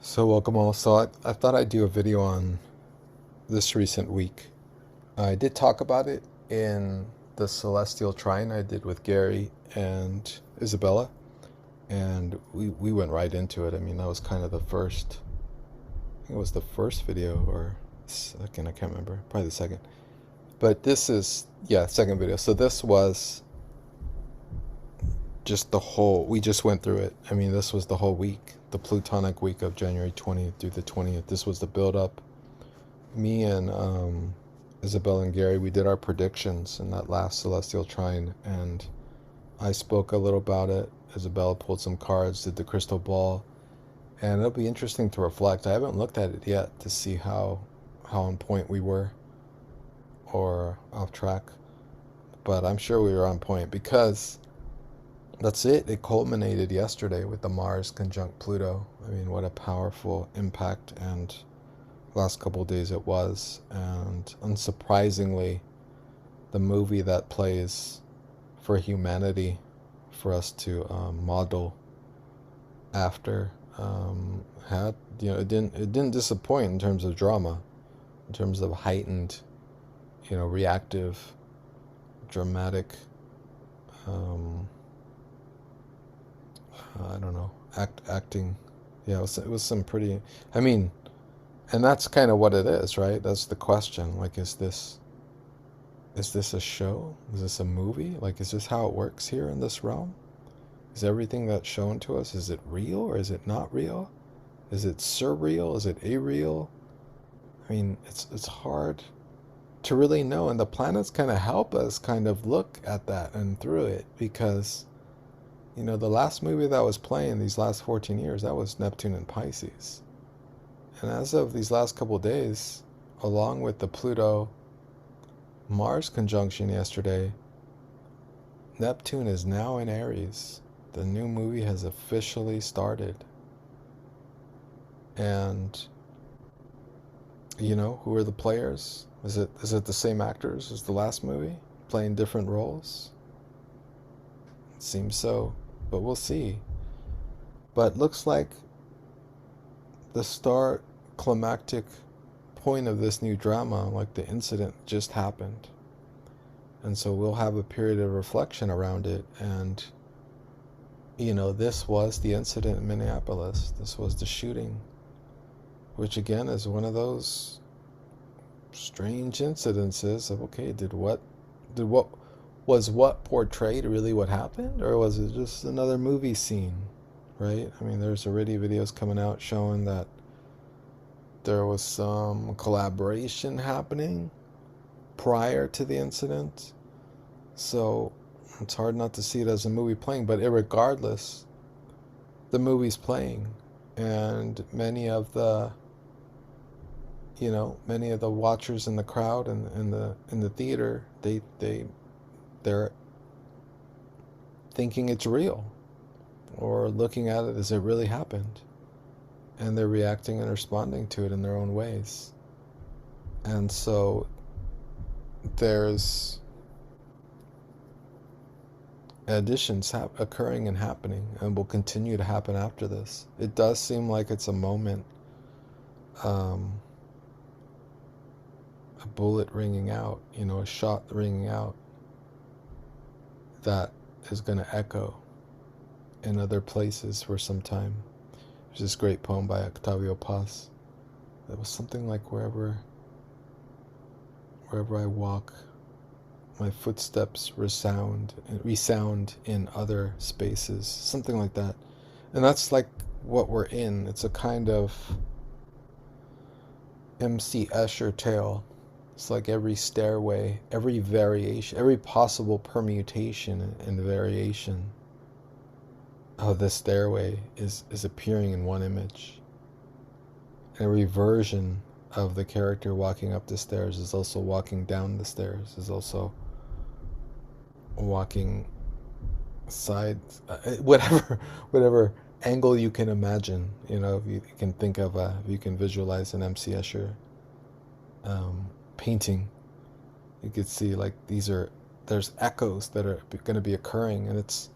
So welcome all. So I thought I'd do a video on this recent week. I did talk about it in the Celestial Trine I did with Gary and Isabella, and we went right into it. I mean, that was kind of the first, I think it was the first video or second, I can't remember, probably the second. But this is, yeah, second video. So this was just the whole, we just went through it. I mean, this was the whole week, the Plutonic week of January 20th through the 20th. This was the build up. Me and Isabel and Gary, we did our predictions in that last Celestial Trine, and I spoke a little about it. Isabella pulled some cards, did the crystal ball, and it'll be interesting to reflect. I haven't looked at it yet to see how on point we were or off track, but I'm sure we were on point because that's it. It culminated yesterday with the Mars conjunct Pluto. I mean, what a powerful impact, and last couple of days it was. And unsurprisingly, the movie that plays for humanity for us to model after had, it didn't disappoint in terms of drama, in terms of heightened, reactive, dramatic, I don't know, acting. Yeah, it was some pretty, I mean, and that's kind of what it is, right? That's the question. Like, is this a show? Is this a movie? Like, is this how it works here in this realm? Is everything that's shown to us, is it real or is it not real? Is it surreal? Is it areal? I mean, it's hard to really know, and the planets kind of help us kind of look at that and through it, because the last movie that was playing these last 14 years, that was Neptune and Pisces. And as of these last couple of days, along with the Pluto Mars conjunction yesterday, Neptune is now in Aries. The new movie has officially started. And who are the players? Is it the same actors as the last movie, playing different roles? It seems so, but we'll see. But looks like the start climactic point of this new drama, like the incident just happened, and so we'll have a period of reflection around it. And this was the incident in Minneapolis. This was the shooting, which again is one of those strange incidences of, okay, was what portrayed really what happened, or was it just another movie scene, right? I mean, there's already videos coming out showing that there was some collaboration happening prior to the incident. So it's hard not to see it as a movie playing, but irregardless, the movie's playing, and many of the watchers in the crowd and in the theater, they're thinking it's real, or looking at it as it really happened, and they're reacting and responding to it in their own ways. And so there's additions occurring and happening, and will continue to happen after this. It does seem like it's a moment, a bullet ringing out, a shot ringing out, that is going to echo in other places for some time. There's this great poem by Octavio Paz that was something like, wherever I walk, my footsteps resound in other spaces, something like that. And that's like what we're in. It's a kind of MC Escher tale. It's like every stairway, every variation, every possible permutation and variation of the stairway is appearing in one image. And every version of the character walking up the stairs is also walking down the stairs, is also walking sides, whatever angle you can imagine. If you can think of, if you can visualize an MC Escher painting, you could see like there's echoes that are going to be occurring, and it's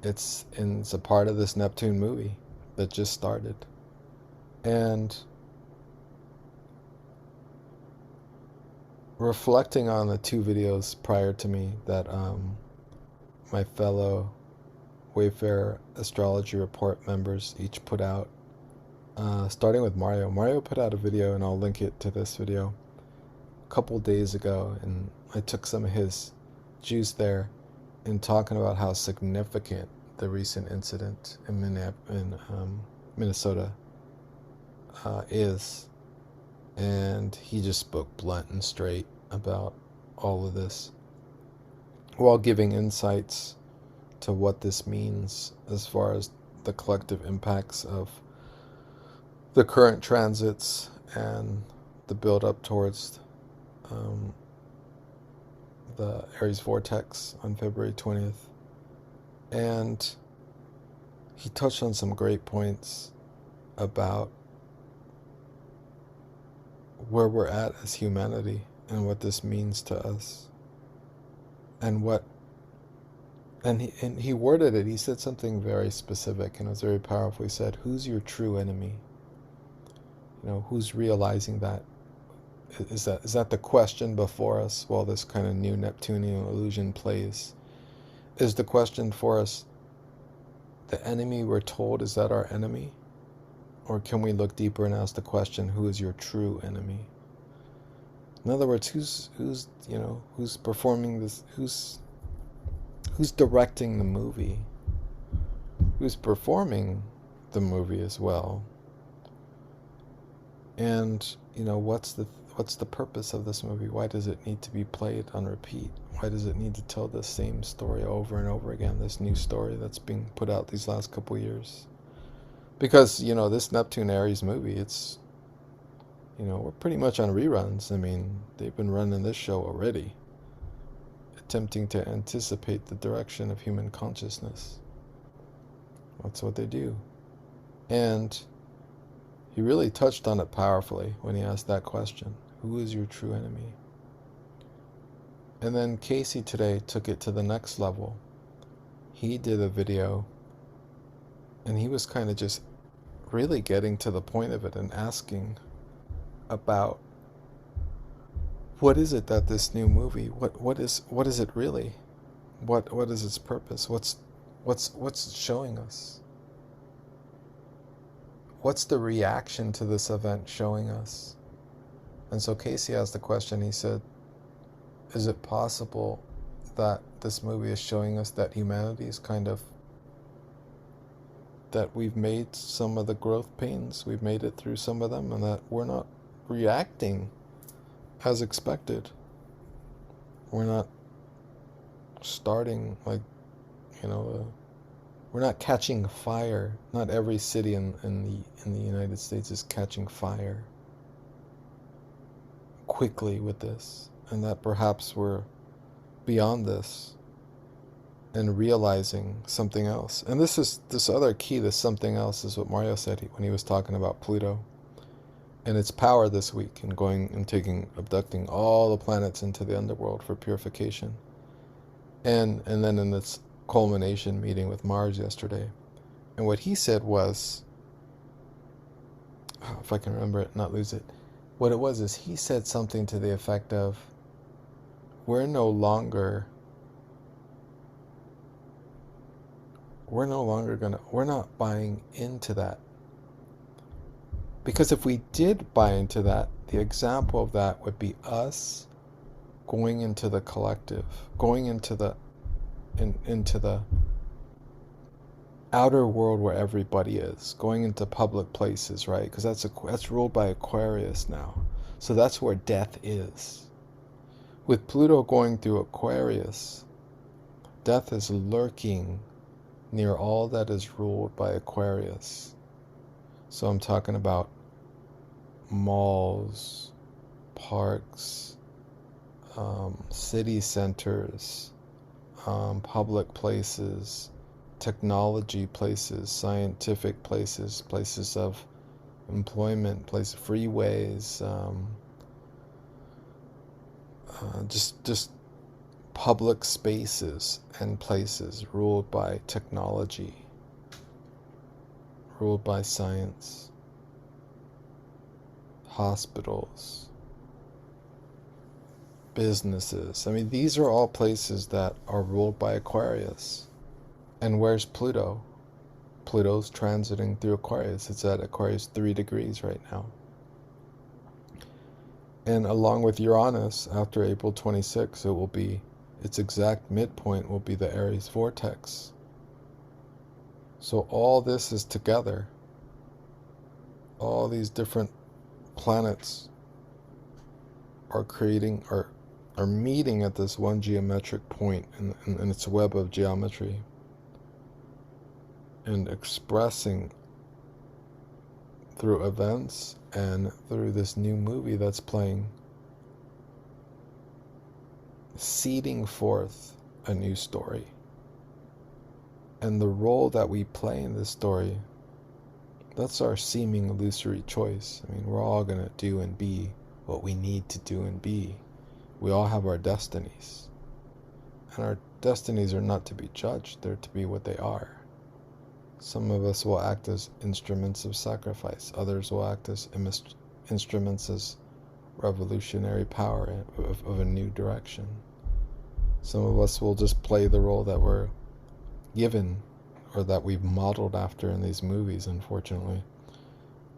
a part of this Neptune movie that just started. And reflecting on the 2 videos prior to me that my fellow Wayfarer Astrology Report members each put out, starting with Mario. Mario put out a video, and I'll link it to this video, a couple days ago, and I took some of his juice there in talking about how significant the recent incident in Minnesota is. And he just spoke blunt and straight about all of this, while giving insights to what this means as far as the collective impacts of the current transits and the build up towards the Aries Vortex on February 20th. And he touched on some great points about where we're at as humanity and what this means to us, and he worded it. He said something very specific, and it was very powerful. He said, "Who's your true enemy? You know, who's realizing that? Is that the question before us while this kind of new Neptunian illusion plays? Is the question for us the enemy we're told, is that our enemy? Or can we look deeper and ask the question, who is your true enemy?" In other words, who's performing this, who's directing the movie, who's performing the movie as well, and what's the purpose of this movie? Why does it need to be played on repeat? Why does it need to tell the same story over and over again, this new story that's being put out these last couple years? Because, this Neptune Aries movie, it's, we're pretty much on reruns. I mean, they've been running this show already, attempting to anticipate the direction of human consciousness. That's what they do. And he really touched on it powerfully when he asked that question, who is your true enemy? And then Casey today took it to the next level. He did a video, and he was kind of just really getting to the point of it and asking about what is it that this new movie, what is it really? What is its purpose? What's it showing us? What's the reaction to this event showing us? And so Casey asked the question. He said, is it possible that this movie is showing us that humanity is that we've made some of the growth pains, we've made it through some of them, and that we're not reacting as expected. We're not starting we're not catching fire. Not every city in the United States is catching fire quickly with this, and that perhaps we're beyond this and realizing something else. And this other key, this something else, is what Mario said when he was talking about Pluto and its power this week, and going and abducting all the planets into the underworld for purification. And then in this culmination meeting with Mars yesterday. And what he said was, if I can remember it, not lose it, what it was is he said something to the effect of, we're not buying into that. Because if we did buy into that, the example of that would be us going into the collective, going into the outer world where everybody is, going into public places, right? Because that's ruled by Aquarius now. So that's where death is. With Pluto going through Aquarius, death is lurking near all that is ruled by Aquarius. So I'm talking about malls, parks, city centers, public places, technology places, scientific places, places of employment, freeways, just public spaces and places ruled by technology, ruled by science. hospitals, businesses. I mean, these are all places that are ruled by Aquarius. And where's Pluto? Pluto's transiting through Aquarius. It's at Aquarius 3 degrees right now. And along with Uranus, after April 26, it will be, its exact midpoint will be the Aries Vortex. So all this is together. All these different planets are creating, are meeting at this one geometric point in its web of geometry, and expressing through events and through this new movie that's playing, seeding forth a new story. And the role that we play in this story, that's our seeming illusory choice. I mean, we're all going to do and be what we need to do and be. We all have our destinies. And our destinies are not to be judged, they're to be what they are. Some of us will act as instruments of sacrifice. Others will act as instruments as revolutionary power of a new direction. Some of us will just play the role that we're given or that we've modeled after in these movies, unfortunately.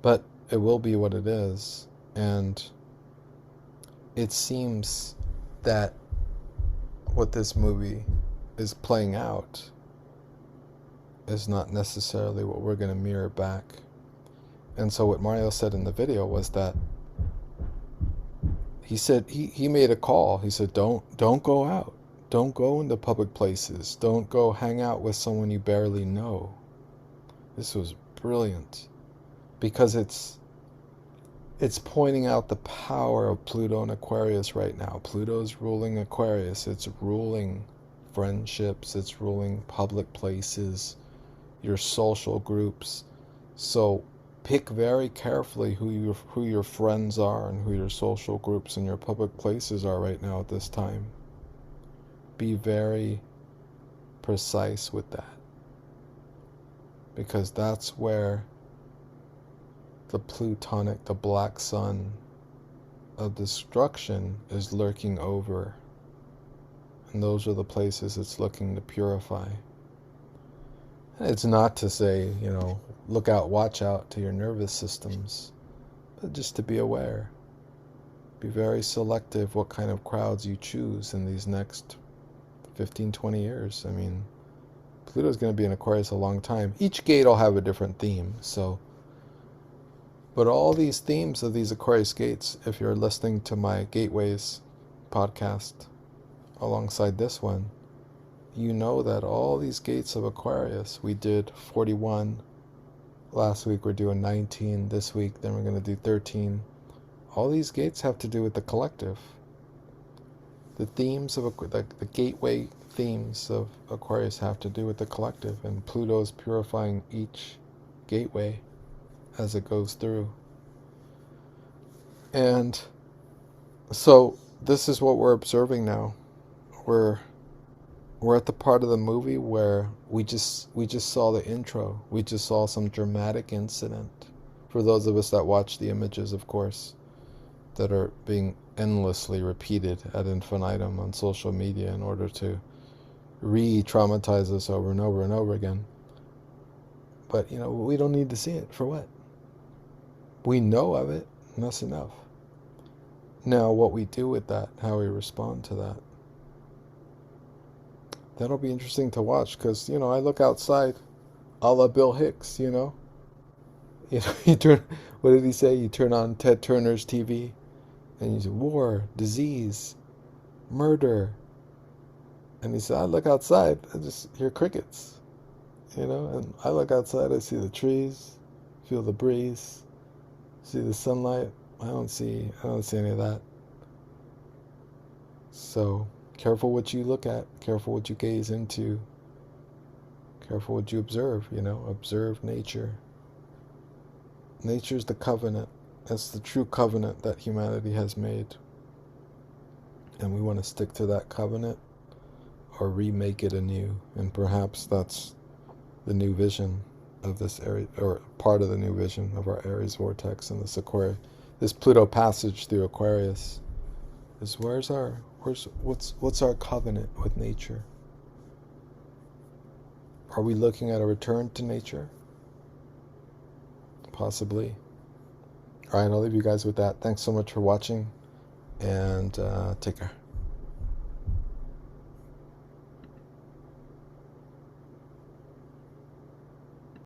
But it will be what it is. And it seems that what this movie is playing out is not necessarily what we're going to mirror back. And so what Mario said in the video was that he said he made a call. He said, don't go out. Don't go into public places. Don't go hang out with someone you barely know. This was brilliant because it's pointing out the power of Pluto and Aquarius right now. Pluto's ruling Aquarius. It's ruling friendships. It's ruling public places, your social groups. So pick very carefully who your friends are and who your social groups and your public places are right now at this time. Be very precise with that, because that's where the plutonic, the black sun of destruction is lurking over, and those are the places it's looking to purify. It's not to say, look out, watch out to your nervous systems, but just to be aware. Be very selective what kind of crowds you choose in these next 15, 20 years. I mean, Pluto's going to be in Aquarius a long time. Each gate will have a different theme, but all these themes of these Aquarius gates, if you're listening to my Gateways podcast alongside this one, you know that all these gates of Aquarius, we did 41 last week, we're doing 19 this week, then we're going to do 13. All these gates have to do with the collective. The themes of the gateway themes of Aquarius have to do with the collective, and Pluto is purifying each gateway as it goes through. And so this is what we're observing now. We're at the part of the movie where we just saw the intro. We just saw some dramatic incident. For those of us that watch the images, of course, that are being endlessly repeated ad infinitum on social media in order to re-traumatize us over and over and over again. But, we don't need to see it. For what? We know of it, and that's enough. Now, what we do with that, how we respond to that, that'll be interesting to watch, because, I look outside, a la Bill Hicks, you turn, what did he say? You turn on Ted Turner's TV, and you say, war, disease, murder. And he said, I look outside, I just hear crickets, and I look outside, I see the trees, feel the breeze, see the sunlight. I don't see any of that. So careful what you look at, careful what you gaze into, careful what you observe, observe nature. Nature's the covenant. That's the true covenant that humanity has made. And we want to stick to that covenant or remake it anew. And perhaps that's the new vision of this Aries, or part of the new vision of our Aries Vortex and this this Pluto passage through Aquarius is what's our covenant with nature? Are we looking at a return to nature? Possibly. All right, I'll leave you guys with that. Thanks so much for watching, and take care.